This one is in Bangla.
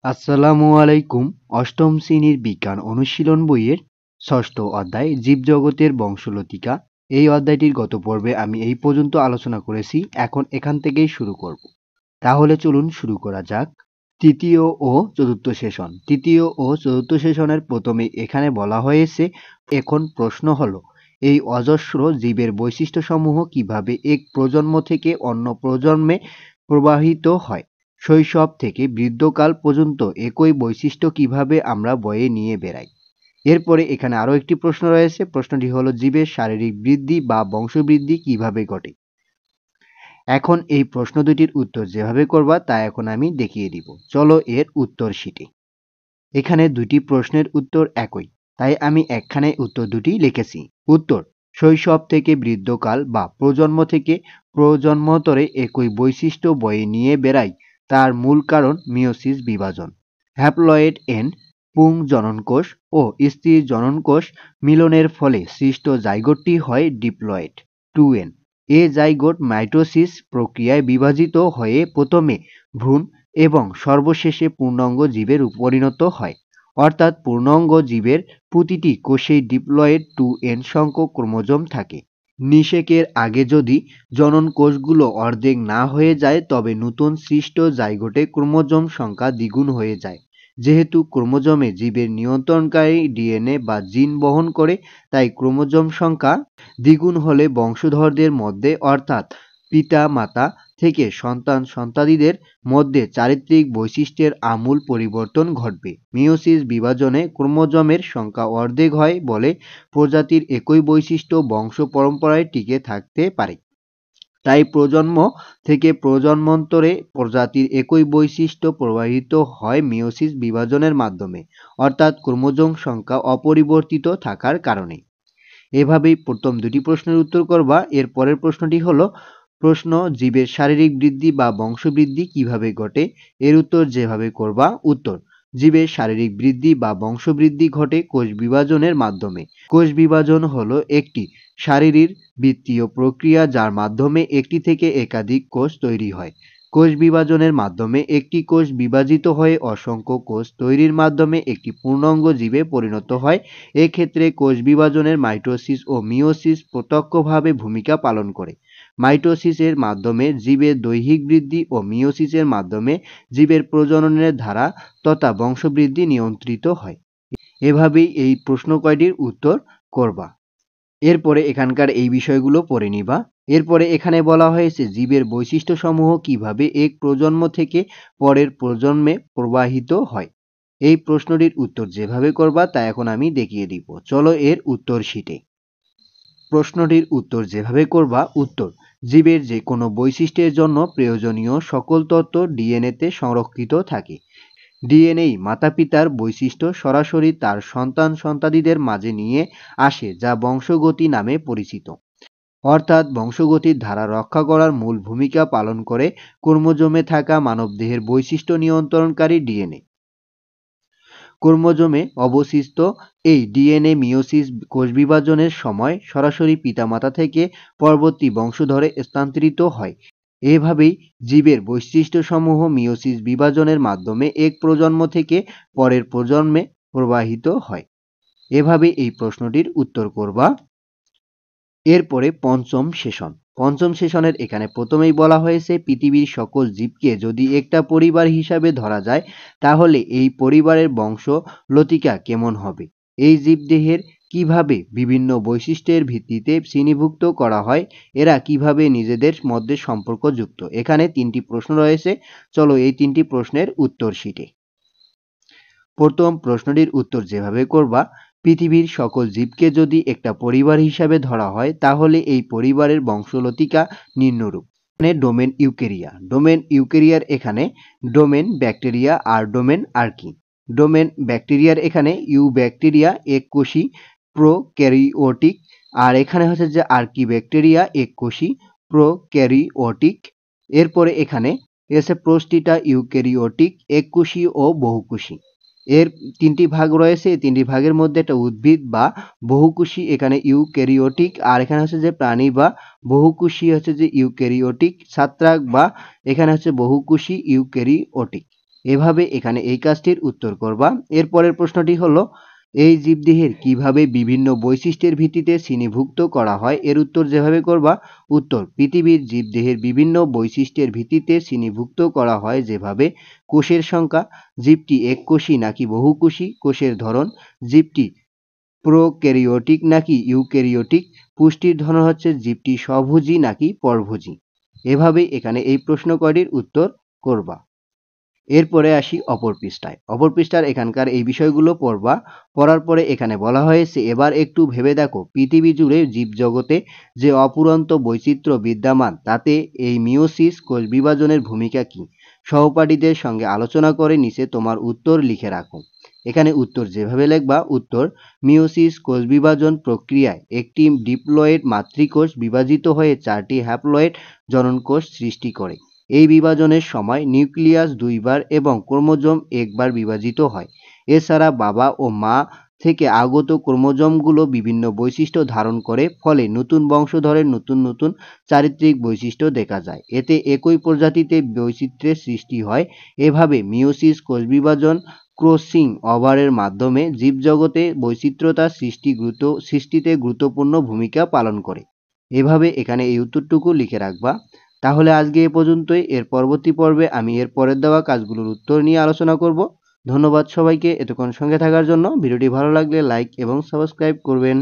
আসসালামু আলাইকুম। অষ্টম শ্রেণীর বিজ্ঞান অনুশীলন বইয়ের ষষ্ঠ অধ্যায় জীবজগতের বংশলতিকা। এই অধ্যায়টির গত পর্বে আমি এই পর্যন্ত আলোচনা করেছি। এখন এখান থেকেই শুরু করব। তাহলে চলুন শুরু করা যাক। তৃতীয় ও চতুর্থ সেশন। তৃতীয় ও চতুর্থ সেশনের প্রথমে এখানে বলা হয়েছে, এখন প্রশ্ন হলো এই অজস্র জীবের বৈশিষ্ট্যসমূহ কিভাবে এক প্রজন্ম থেকে অন্য প্রজন্মে প্রবাহিত হয়। শৈশব থেকে বৃদ্ধকাল পর্যন্ত একই বৈশিষ্ট্য কিভাবে আমরা বয়ে নিয়ে বেড়াই। এরপরে এখানে আরও একটি প্রশ্ন রয়েছে। প্রশ্নটি হলো জীবের শারীরিক বৃদ্ধি বা বংশবৃদ্ধি কিভাবে ঘটে। এখন এই প্রশ্ন দুটির উত্তর যেভাবে করবা তা এখন আমি দেখিয়ে দিব। চলো এর উত্তর শিটে। এখানে দুটি প্রশ্নের উত্তর একই, তাই আমি এখানে উত্তর দুটি লিখেছি। উত্তর: শৈশব থেকে বৃদ্ধকাল বা প্রজন্ম থেকে প্রজন্মতরে একই বৈশিষ্ট্য বয়ে নিয়ে বেড়ায়। তার মূল কারণ মিয়োসিস বিভাজন। হ্যাপ্লয়েড এন্ড পুং জননকোষ ও স্ত্রীর জননকোষ মিলনের ফলে সৃষ্ট জাইগোটটি হয় ডিপ্লয়েড 2n। এ জাইগোট মাইটোসিস প্রক্রিয়ায় বিভাজিত হয়ে প্রথমে ভ্রূণ এবং সর্বশেষে পূর্ণাঙ্গ জীবে পরিণত হয়। অর্থাৎ পূর্ণাঙ্গ জীবের প্রতিটি কোষেই ডিপ্লয়েড 2n সংখ্যক ক্রোমোজোম থাকে। নিষেকের আগে যদি জনন কোষগুলো অর্ধেক না হয়ে যায়, তবে নতুন সৃষ্ট জাইগোটে ক্রোমোজোম সংখ্যা দ্বিগুণ হয়ে যায়। যেহেতু ক্রোমোজোমে জীবের নিয়ন্ত্রণকারী ডিএনএ বা জিন বহন করে, তাই ক্রোমোজোম সংখ্যা দ্বিগুণ হলে বংশধরদের মধ্যে অর্থাৎ পিতা মাতা থেকে সন্তান সন্ততিদের মধ্যে চারিত্রিক বৈশিষ্ট্যের আমূল পরিবর্তন ঘটবে। মিয়োসিস বিভাজনে ক্রোমোজোমের সংখ্যা অর্ধেক হয় বলে প্রজাতির একই বৈশিষ্ট্য বংশ পরম্পরায় টিকে থাকতে পারে। তাই প্রজন্ম থেকে প্রজন্মান্তরে প্রজাতির একই বৈশিষ্ট্য প্রবাহিত হয় মিয়োসিস বিভাজনের মাধ্যমে, অর্থাৎ ক্রোমোজোম সংখ্যা অপরিবর্তিত থাকার কারণে। এভাবেই প্রথম দুটি প্রশ্নের উত্তর করবা। এর পরের প্রশ্নটি হলো প্রশ্ন: জীবের শারীরিক বৃদ্ধি বা বংশবৃদ্ধি কিভাবে ঘটে। এর উত্তর যেভাবে করবা। উত্তর: জীবের শারীরিক বৃদ্ধি বা বংশবৃদ্ধি ঘটে কোষ বিভাজনের মাধ্যমে। কোষ বিভাজন হলো একটি শারীরবৃত্তীয় প্রক্রিয়া যার মাধ্যমে একটি থেকে একাধিক কোষ তৈরি হয়। কোষ বিভাজনের মাধ্যমে একটি কোষ বিভাজিত হয়ে অসংখ্য কোষ তৈরির মাধ্যমে একটি পূর্ণাঙ্গ জীবে পরিণত হয়। এক্ষেত্রে কোষ বিভাজনের মাইটোসিস ও মিয়োসিস প্রত্যক্ষভাবে ভূমিকা পালন করে। মাইটোসিসের মাধ্যমে জীবের দৈহিক বৃদ্ধি ও মিয়োসিসের মাধ্যমে জীবের প্রজননের ধারা তথা বংশবৃদ্ধি নিয়ন্ত্রিত হয়। এভাবেই এই প্রশ্ন কয়টির উত্তর করবা। এরপরে এখানকার এই বিষয়গুলো পড়ে নিবা। এরপরে এখানে বলা হয়েছে জীবের বৈশিষ্ট্যসমূহ কিভাবে এক প্রজন্ম থেকে পরের প্রজন্মে প্রবাহিত হয়। এই প্রশ্নটির উত্তর যেভাবে করবা তা এখন আমি দেখিয়ে দিব। চলো এর উত্তর শিটে। প্রশ্নটির উত্তর যেভাবে করবা। উত্তর: জীবের যে কোনো বৈশিষ্ট্যের জন্য প্রয়োজনীয় সকল তথ্য ডিএনএতে সংরক্ষিত থাকে। ডিএনএ মাতা-পিতার বৈশিষ্ট্য সরাসরি তার সন্তান সন্ততিদের মাঝে নিয়ে আসে, যা বংশগতি নামে পরিচিত। অর্থাৎ বংশগতির ধারা রক্ষা করার মূল ভূমিকা পালন করে ক্রোমোজোমে থাকা মানবদেহের বৈশিষ্ট্য নিয়ন্ত্রণকারী ডিএনএ। ক্রোমোজোমে অবশিষ্ট এই ডিএনএ মিয়োসিস কোষ বিভাজনের সময় সরাসরি পিতামাতা থেকে পরবর্তী বংশধরে স্থানান্তরিত হয়। এভাবেই জীবের বৈশিষ্ট্যসমূহ মিয়োসিস বিভাজনের মাধ্যমে এক প্রজন্ম থেকে পরের প্রজন্মে প্রবাহিত হয়। এভাবে এই প্রশ্নটির উত্তর করবা। এরপরে পঞ্চম সেশন। পঞ্চম সেশনের এখানে প্রথমেই বলা হয়েছে পৃথিবীর সকল জীবকে যদি একটা পরিবার হিসাবে ধরা যায়, তাহলে এই পরিবারের বংশলতিকা কেমন হবে। এই জীবদেহের কিভাবে বিভিন্ন বৈশিষ্ট্যের ভিত্তিতে শ্রেণীভুক্ত করা হয়, এরা কিভাবে নিজেদের মধ্যে সম্পর্কযুক্ত। এখানে তিনটি প্রশ্ন রয়েছে। চলো এই তিনটি প্রশ্নের উত্তর শিটে। প্রথম প্রশ্নটির উত্তর যেভাবে করবা। পৃথিবীর সকল জীবকে যদি একটা পরিবার হিসাবে ধরা হয়, তাহলে এই পরিবারের বংশলতিকা নিম্নরূপ। এখানে ডোমেন ইউকেরিয়া। ডোমেন ইউকেরিয়ার এখানে ডোমেন ব্যাকটেরিয়া আর ডোমেন আর্কি। ডোমেন ব্যাকটেরিয়ার এখানে ইউ ব্যাকটেরিয়া এককোষী প্রোক্যারিওটিক, আর এখানে হচ্ছে যে আর্কি ব্যাকটেরিয়া এককোষী প্রোক্যারিওটিক। এরপরে এখানে এসে প্রোস্টিটা ইউক্যারিওটিক এককোষী ও বহুকোষী। এর তিনটি ভাগ রয়েছে। এই তিনটি ভাগের মধ্যে একটা উদ্ভিদ বা বহুকোষী এখানে ইউক্যারিওটিক, আর এখানে হচ্ছে যে প্রাণী বা বহুকোষী হচ্ছে যে ইউক্যারিওটিক। ছত্রাক বা এখানে হচ্ছে বহুকোষী ইউক্যারিওটিক। এভাবে এখানে এই কাজটির উত্তর করবা। এরপরের প্রশ্নটি হলো, এই জীবদেহের কিভাবে বিভিন্ন বৈশিষ্ট্যের ভিত্তিতে শ্রেণীভুক্ত করা হয়? এর উত্তর যেভাবে করবা, উত্তর পৃথিবীর জীবদেহের বিভিন্ন বৈশিষ্ট্যের ভিত্তিতে শ্রেণীভুক্ত করা হয় যেভাবে: কোষের সংখ্যা, জীবটি এককোষী নাকি বহুকোষী, কোষের ধরন, জীবটি প্রোক্যারিওটিক নাকি ইউক্যারিওটিক, পুষ্টির ধরন হচ্ছে জীবটি স্বভোজী নাকি পরভোজী। এভাবে এখানে এই প্রশ্ন কয়টির উত্তর করবা। এরপরে আসি অপর পৃষ্ঠায়। অপর পৃষ্ঠার এখানকার এই বিষয়গুলো পড়বা। পড়ার পরে এখানে বলা হয়েছে, এবার একটু ভেবে দেখো পৃথিবী জুড়ে জীবজগতে যে অফুরন্ত বৈচিত্র্য বিদ্যমান তাতে এই মিওসিস কোষ বিভাজনের ভূমিকা কি? সহপাঠীদের সঙ্গে আলোচনা করে নিচে তোমার উত্তর লিখে রাখো। এখানে উত্তর যেভাবে লিখবা, উত্তর: মিওসিস কোষ বিভাজন প্রক্রিয়ায় একটি ডিপ্লয়েড মাতৃকোষ বিভাজিত হয়ে 4টি হ্যাপ্লয়েড জননকোষ সৃষ্টি করে। এই বিভাজনের সময় নিউক্লিয়াস দুইবার এবং ক্রোমোজোম একবার বিভাজিত হয়। এছাড়া বাবা ও মা থেকে আগত ক্রোমোজোমগুলো বিভিন্ন বৈশিষ্ট্য ধারণ করে, ফলে নতুন বংশধরের নতুন নতুন চারিত্রিক বৈশিষ্ট্য দেখা যায়। এতে একই প্রজাতিতে বৈচিত্র্যের সৃষ্টি হয়। এভাবে মিওসিস কোষ বিভাজন ক্রসিং ওভারের মাধ্যমে জীবজগতে বৈচিত্র্যতা সৃষ্টিতে গুরুত্বপূর্ণ ভূমিকা পালন করে। এভাবে এখানে এই উত্তরটুকু লিখে রাখবা। তাহলে আজকে এ পর্যন্তই। এর পরবর্তী পর্বে আমি এর পরের দেওয়া কাজগুলোর উত্তর নিয়ে আলোচনা করব। ধন্যবাদ সবাইকে এতক্ষণ সঙ্গে থাকার জন্য। ভিডিওটি ভালো লাগলে লাইক এবং সাবস্ক্রাইব করবেন।